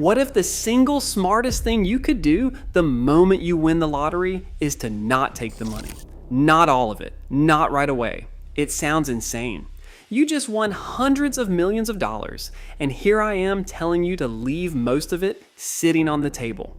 What if the single smartest thing you could do the moment you win the lottery is to not take the money? Not all of it, not right away. It sounds insane. You just won hundreds of millions of dollars, and here I am telling you to leave most of it sitting on the table.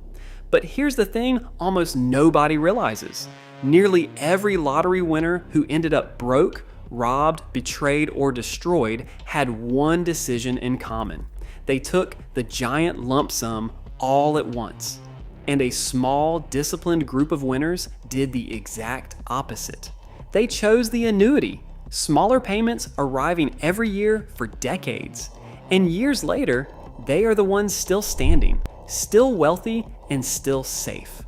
But here's the thing almost nobody realizes. Nearly every lottery winner who ended up broke, robbed, betrayed, or destroyed had one decision in common. They took the giant lump sum all at once. And a small, disciplined group of winners did the exact opposite. They chose the annuity, smaller payments arriving every year for decades. And years later, they are the ones still standing, still wealthy, and still safe.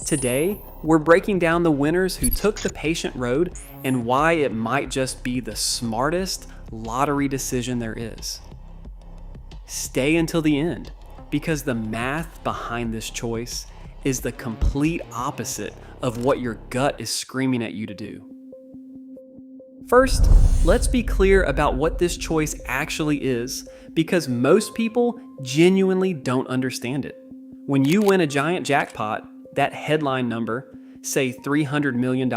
Today, we're breaking down the winners who took the patient road and why it might just be the smartest lottery decision there is. Stay until the end, because the math behind this choice is the complete opposite of what your gut is screaming at you to do. First, let's be clear about what this choice actually is, because most people genuinely don't understand it. When you win a giant jackpot, that headline number, say $300 million,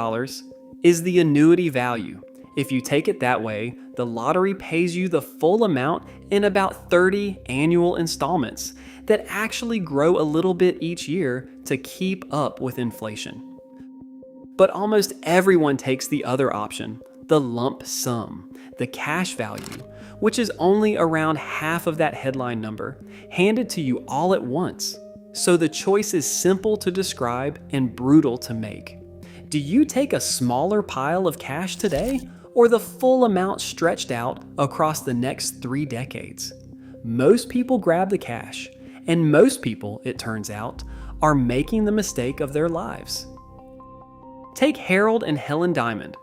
is the annuity value. If you take it that way, the lottery pays you the full amount in about 30 annual installments that actually grow a little bit each year to keep up with inflation. But almost everyone takes the other option, the lump sum, the cash value, which is only around half of that headline number, handed to you all at once. So the choice is simple to describe and brutal to make. Do you take a smaller pile of cash today, or the full amount stretched out across the next 3 decades? Most people grab the cash, and most people, it turns out, are making the mistake of their lives. Take Harold and Helen Diamond.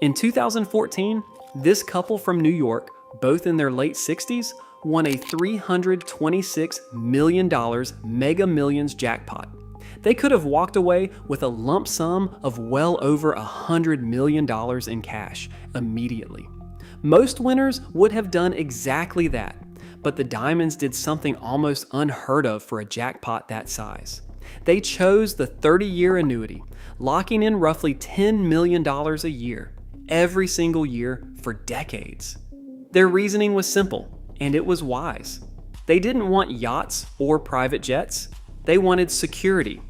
In 2014, this couple from New York, both in their late 60s, won a $326 million Mega Millions jackpot. They could have walked away with a lump sum of well over $100 million in cash immediately. Most winners would have done exactly that, but the Diamonds did something almost unheard of for a jackpot that size. They chose the 30-year annuity, locking in roughly $10 million a year, every single year for decades. Their reasoning was simple, and it was wise. They didn't want yachts or private jets. They wanted security.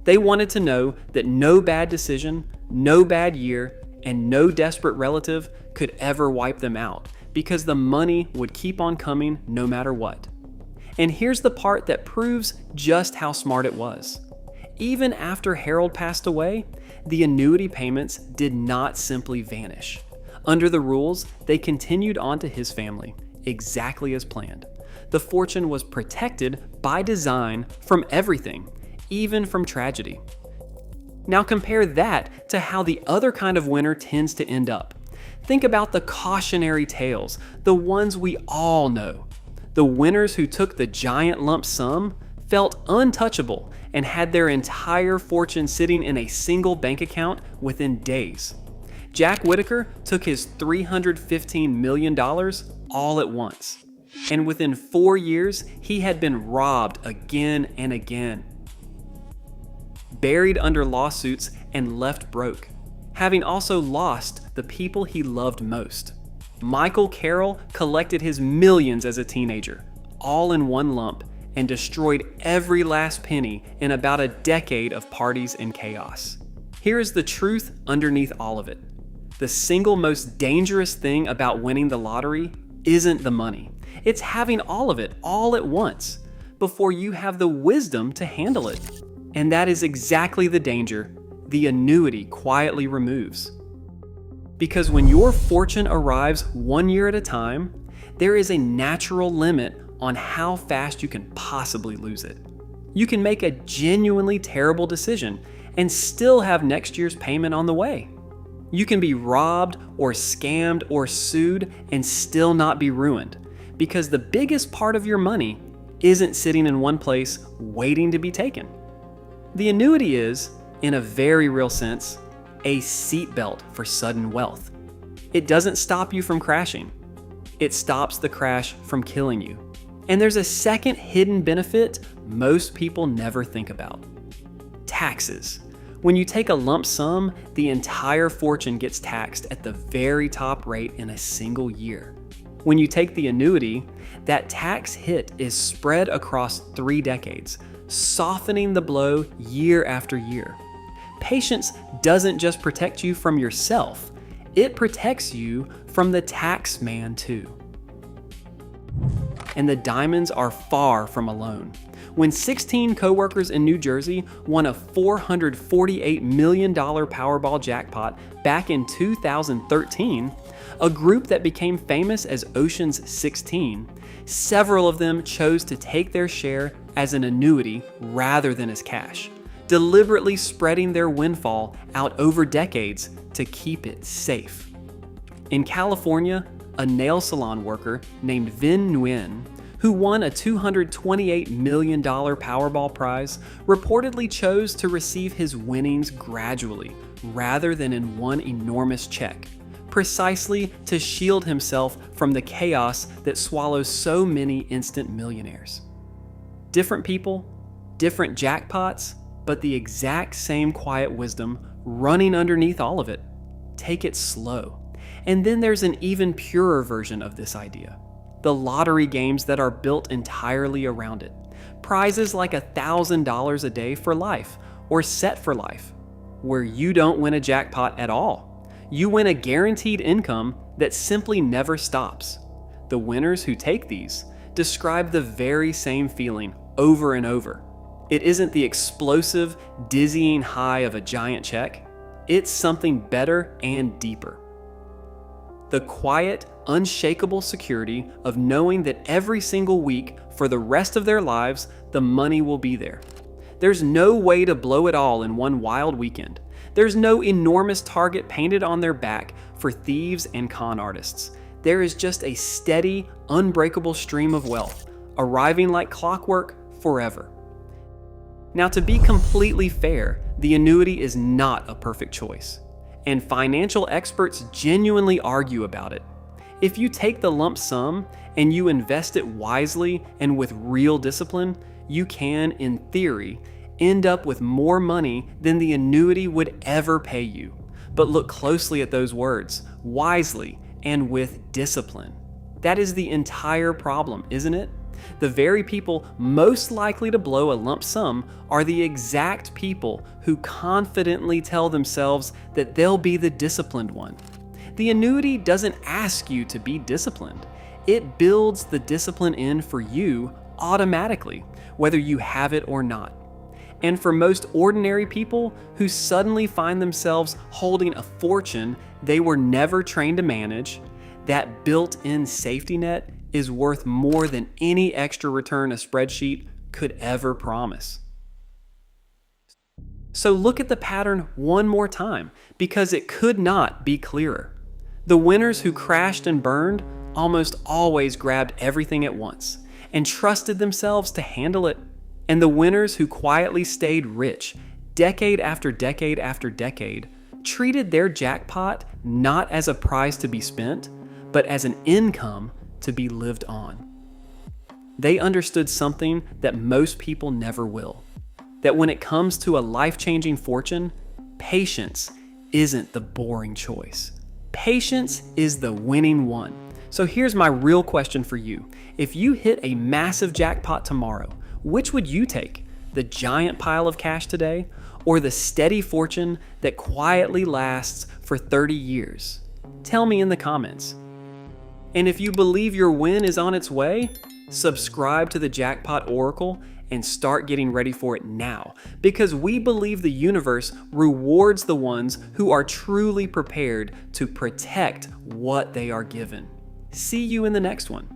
They wanted to know that no bad decision, no bad year, and no desperate relative could ever wipe them out, because the money would keep on coming no matter what. And here's the part that proves just how smart it was. Even after Harold passed away, the annuity payments did not simply vanish. Under the rules, they continued on to his family, exactly as planned. The fortune was protected by design from everything, even from tragedy. Now compare that to how the other kind of winner tends to end up. Think about the cautionary tales, the ones we all know. The winners who took the giant lump sum felt untouchable and had their entire fortune sitting in a single bank account within days. Jack Whitaker took his $315 million all at once. And within 4 years, he had been robbed again and again, buried under lawsuits, and left broke, having also lost the people he loved most. Michael Carroll collected his millions as a teenager, all in one lump, and destroyed every last penny in about a decade of parties and chaos. Here is the truth underneath all of it. The single most dangerous thing about winning the lottery isn't the money. It's having all of it all at once before you have the wisdom to handle it. And that is exactly the danger the annuity quietly removes. Because when your fortune arrives 1 year at a time, there is a natural limit on how fast you can possibly lose it. You can make a genuinely terrible decision and still have next year's payment on the way. You can be robbed or scammed or sued and still not be ruined, because the biggest part of your money isn't sitting in one place waiting to be taken. The annuity is, in a very real sense, a seatbelt for sudden wealth. It doesn't stop you from crashing. It stops the crash from killing you. And there's a second hidden benefit most people never think about: taxes. When you take a lump sum, the entire fortune gets taxed at the very top rate in a single year. When you take the annuity, that tax hit is spread across 3 decades, softening the blow year after year. Patience doesn't just protect you from yourself, it protects you from the tax man too. And the diamonds are far from alone. When 16 coworkers in New Jersey won a $448 million Powerball jackpot back in 2013, a group that became famous as Ocean's 16, several of them chose to take their share as an annuity rather than as cash, deliberately spreading their windfall out over decades to keep it safe. In California, a nail salon worker named Vin Nguyen, who won a $228 million Powerball prize, reportedly chose to receive his winnings gradually rather than in one enormous check, precisely to shield himself from the chaos that swallows so many instant millionaires. Different people, different jackpots, but the exact same quiet wisdom running underneath all of it. Take it slow. And then there's an even purer version of this idea: the lottery games that are built entirely around it. Prizes like $1,000 a day for life, or set for life, where you don't win a jackpot at all. You win a guaranteed income that simply never stops. The winners who take these describe the very same feeling over and over. It isn't the explosive, dizzying high of a giant check. It's something better and deeper. The quiet, unshakable security of knowing that every single week for the rest of their lives, the money will be there. There's no way to blow it all in one wild weekend. There's no enormous target painted on their back for thieves and con artists. There is just a steady, unbreakable stream of wealth, arriving like clockwork forever. Now, to be completely fair, the annuity is not a perfect choice, and financial experts genuinely argue about it. If you take the lump sum and you invest it wisely and with real discipline, you can, in theory, end up with more money than the annuity would ever pay you. But look closely at those words: wisely and with discipline. That is the entire problem, isn't it? The very people most likely to blow a lump sum are the exact people who confidently tell themselves that they'll be the disciplined one. The annuity doesn't ask you to be disciplined. It builds the discipline in for you automatically, whether you have it or not. And for most ordinary people who suddenly find themselves holding a fortune they were never trained to manage, that built-in safety net is worth more than any extra return a spreadsheet could ever promise. So look at the pattern one more time, because it could not be clearer. The winners who crashed and burned almost always grabbed everything at once and trusted themselves to handle it. And the winners who quietly stayed rich, decade after decade after decade, treated their jackpot not as a prize to be spent, but as an income to be lived on. They understood something that most people never will: that when it comes to a life-changing fortune, patience isn't the boring choice. Patience is the winning one. So here's my real question for you. If you hit a massive jackpot tomorrow, which would you take? The giant pile of cash today, or the steady fortune that quietly lasts for 30 years? Tell me in the comments. And if you believe your win is on its way, subscribe to the Jackpot Oracle and start getting ready for it now, because we believe the universe rewards the ones who are truly prepared to protect what they are given. See you in the next one.